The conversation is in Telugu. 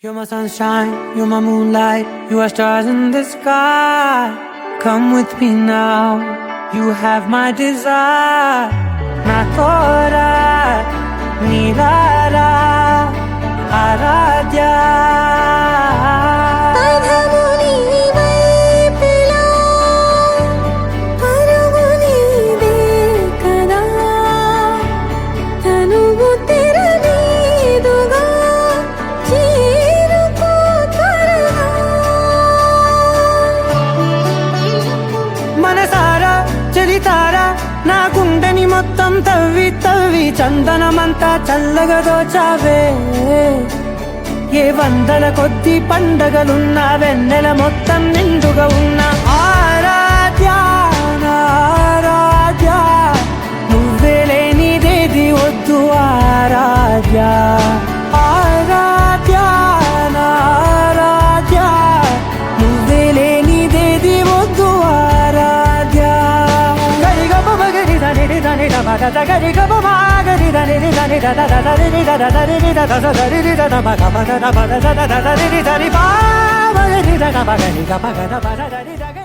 You're my sunshine, you're my moonlight, you are stars in the sky. Come with me now, you have my desire. Na tora, nilara, aradya. మనసారా చలితారా నా గుండెని మొత్తం తవ్వి తవ్వి చందనమంతా చల్లగా దోచావే. ఏ వందల కొద్ది పండగలున్నా వెన్నెల మొత్తం నిండుగా ఉన్న ఆరాధ్య నా ఆరాధ్య, నువ్వే లేనిదేది వద్దు ఆరాధ్య. ఆరాధ్య నా ఆరాధ్య, నువ్వే లేనిదేది వద్దు ఆరాధ్య. గరిగ బగరి దని దని దమద గరిగ బగరి దని దని దద దరి దద దరి దద దరి దద మగ మగ దద దద దరి దరి బా మగరి దద మగరి గ మగ దద దరి దగ.